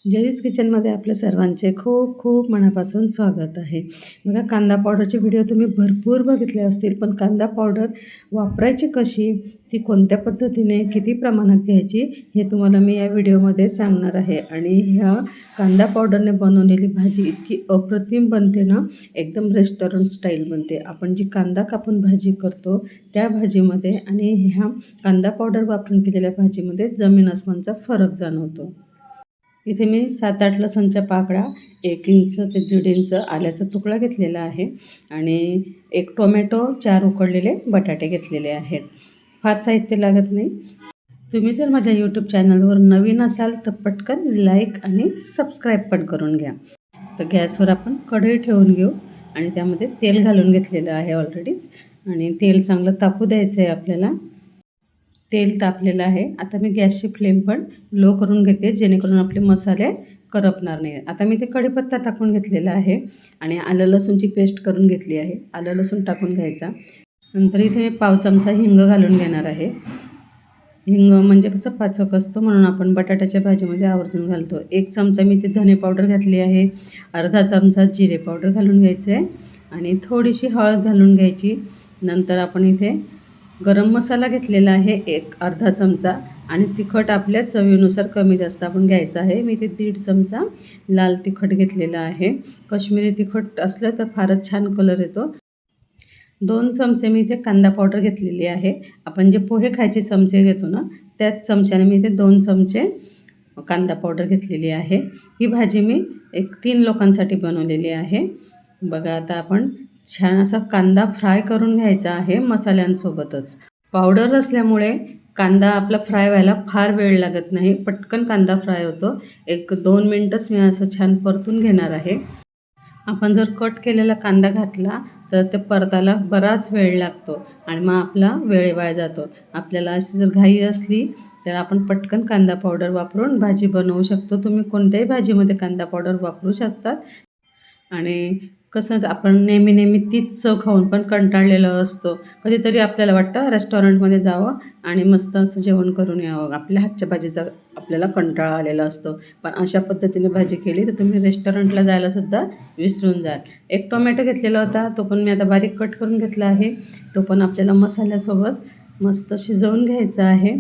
जरीस किचनमध्ये आपल्या सर्वांचे खूप खूप मनापासून स्वागत आहे. बघा, कांदा पावडरचे व्हिडिओ तुम्ही भरपूर बघितले असतील, पण कांदा पावडर वापरायची कशी, ती कोणत्या पद्धतीने, किती प्रमाणात घ्यायची, हे तुम्हाला मी या व्हिडिओमध्ये सांगणार आहे. आणि ह्या कांदा पावडरने बनवलेली भाजी इतकी अप्रतिम बनते ना, एकदम रेस्टॉरंट स्टाईल बनते. आपण जी कांदा कापून भाजी करतो त्या भाजीमध्ये आणि ह्या कांदा पावडर वापरून केलेल्या भाजीमध्ये जमीन आसमानचा फरक जाणवतो. इथे मी 7-8 लसणच्या पाकळ्या, 1 इंच ते 1.5 इंच आल्याचा तुकडा घेतलेला आहे आणि 1 टोमॅटो, 4 उकडलेले बटाटे घेतलेले आहेत. फार साहित्य लागत नाही. तुम्ही जर माझ्या यूट्यूब चॅनलवर नवीन असाल तर पटकन लाईक आणि सबस्क्राईब पण करून घ्या. तर गॅसवर आपण कढई ठेवून घेऊ आणि त्यामध्ये तेल घालून घेतलेलं आहे ऑलरेडीच आणि तेल चांगलं तापू द्यायचं आहे आपल्याला. तेल तापलेलं आहे. आता मी गॅसची फ्लेम पण लो करून घेते, जेणेकरून आपले मसाले करपणार नाही. आता मी ते कढीपत्ता टाकून घेतलेला आहे आणि आलं लसूणची पेस्ट करून घेतली आहे. आलं लसूण टाकून घ्यायचा. नंतर इथे मी पाव चमचा हिंग घालून घेणार आहे. हिंग म्हणजे कसं पाचक असतो, म्हणून आपण बटाट्याच्या भाजीमध्ये आवर्जून घालतो. 1 चमचा मी इथे धने पावडर घातली आहे. अर्धा चमचा जिरे पावडर घालून घ्यायचं आहे आणि थोडीशी हळद घालून घ्यायची. नंतर आपण इथे गरम मसाला घेतलेला आहे, एक अर्धा चमचा, आणि तिखट आपल्या चवीनुसार कमी जास्त आपण घ्यायचं आहे. मी इथे 1.5 चमचा लाल तिखट घेतलेला आहे. काश्मीरी तिखट असलं तर फारच छान कलर येतो. 2 चमचे मी इथे कांदा पावडर घेतलेली आहे. आपण जे पोहे खायचे चमचे घेतो ना, त्याच चमच्याने मी इथे 2 चमचे कांदा पावडर घेतलेली आहे. ही भाजी मी 3 लोकांसाठी बनवलेली आहे. बघा, आता आपण छान असा कांदा फ्राय करून घ्यायचा आहे मसाल्यांसोबतच. पावडर असल्यामुळे कांदा आपला फ्राय व्हायला फार वेळ लागत नाही, पटकन कांदा फ्राय होतो. 1-2 मिनटंच मी असं छान परतून घेणार आहे. आपण जर कट केलेला कांदा घातला तर ते परतायला बराच वेळ लागतो आणि मग आपला वेळ वाया जातो. आपल्याला अशी जर घाई असली तर आपण पटकन कांदा पावडर वापरून भाजी बनवू शकतो. तुम्ही कोणत्याही भाजीमध्ये कांदा पावडर वापरू शकतात. आणि कसं, आपण नेहमी तीच चव खाऊन पण कंटाळलेलो असतो. कधीतरी आपल्याला वाटतं रेस्टॉरंटमध्ये जावं आणि मस्त असं जेवण करून यावं. आपल्या हातच्या भाजीचा आपल्याला कंटाळा आलेला असतो. पण अशा पद्धतीने भाजी केली तर तुम्ही रेस्टॉरंटला जायलासुद्धा विसरून जाल. 1 टोमॅटो घेतलेला होता, तो पण मी आता बारीक कट करून घेतला आहे. तो पण आपल्याला मसाल्यासोबत मस्त शिजवून घ्यायचा आहे.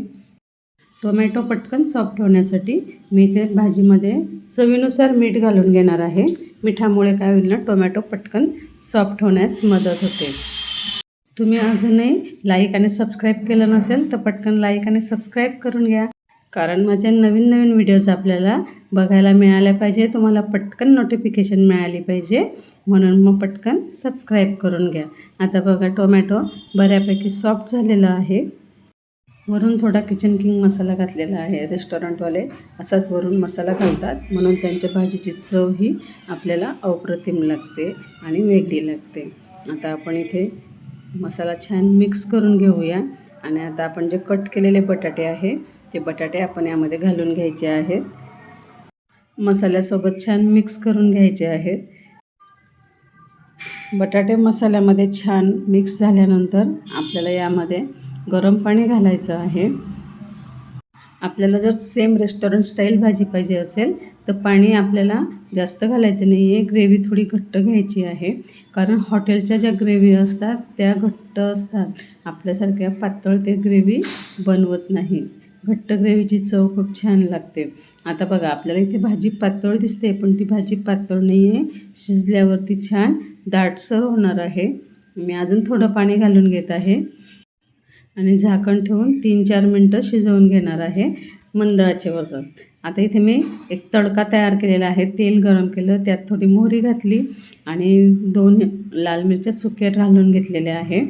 टोमॅटो पटकन सॉफ्ट होण्यासाठी मी ते भाजीमध्ये चवीनुसार मीठ घालून घेणार आहे. मिठामुळे काय होईल ना, टोमॅटो पटकन सॉफ्ट होण्यास मदत होते. तुम्ही अजूनही लाईक आणि सबस्क्राईब केलं नसेल तर पटकन लाईक आणि सबस्क्राईब करून घ्या, कारण माझ्या नवीन व्हिडिओज आपल्याला बघायला मिळाल्या पाहिजे, तुम्हाला पटकन नोटिफिकेशन मिळाली पाहिजे, म्हणून मग पटकन सबस्क्राईब करून घ्या. आता बघा, टोमॅटो बऱ्यापैकी सॉफ्ट झालेला आहे. वरून थोडा किचन किंग मसाला घातलेला आहे. रेस्टॉरंटवाले असाच वरून मसाला घालतात, म्हणून त्यांच्या भाजीची चव ही आपल्याला अप्रतिम लागते आणि वेगळी लागते. आता आपण इथे मसाला छान मिक्स करून घेऊया आणि आता आपण जे कट केलेले बटाटे आहे ते बटाटे आपण यामध्ये घालून घ्यायचे आहेत. मसाल्यासोबत छान मिक्स करून घ्यायचे आहेत. बटाटे मसाल्यामध्ये छान मिक्स झाल्यानंतर आपल्याला यामध्ये गरम पाणी घालायचं आहे. आपल्याला जर सेम रेस्टॉरंट स्टाईल भाजी पाहिजे असेल तर पाणी आपल्याला जास्त घालायचं नाही आहे. ग्रेव्ही थोडी घट्ट घ्यायची आहे, कारण हॉटेलच्या ज्या ग्रेव्ही असतात त्या घट्ट असतात. आपल्यासारख्या पातळ ते ग्रेव्ही बनवत नाही. घट्ट ग्रेव्हीची चव खूप छान लागते. आता बघा, आपल्याला इथे भाजी पातळ दिसते, पण ती भाजी पातळ नाही आहे. शिजल्यावरती छान दाटसर होणार आहे. मी अजून थोडं पाणी घालून घेत आहे आणि झाकण ठेवून 3-4 मिनटं शिजवून घेणार आहे मंद आचेवर. आता इथे मी एक तडका तयार केलेला आहे. तेल गरम केलं, त्यात थोडी मोहरी घातली आणि 2 लाल मिरच्या सुक्या घालून घेतलेल्या आहे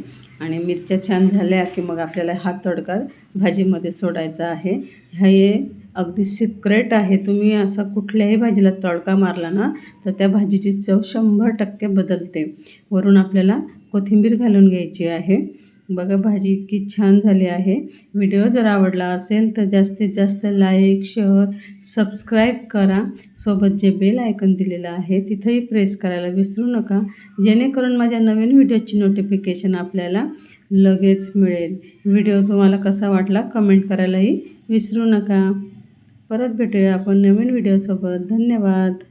आणि मिरच्या छान झाल्या की मग आपल्याला हा तडका भाजीमध्ये सोडायचा आहे. हे अगदी सिक्रेट आहे. तुम्ही असा कुठल्याही भाजीला तडका मारला ना तर त्या भाजीची चव 100% बदलते. वरून आपल्याला कोथिंबीर घालून घ्यायची आहे. बघा, भाजी इतकी छान झाली आहे. व्हिडिओ जर आवडला असेल तर जास्तीत जास्त लाईक, शेअर, सबस्क्राईब करा. सोबत जे बेल आयकॉन दिलेलं आहे तिथंही प्रेस करायला विसरू नका, जेणेकरून माझ्या नवीन व्हिडिओची नोटिफिकेशन आपल्याला लगेच मिळेल. व्हिडिओ तुम्हाला कसा वाटला कमेंट करायलाही विसरू नका. परत भेटूया आपण नवीन व्हिडिओसोबत. धन्यवाद.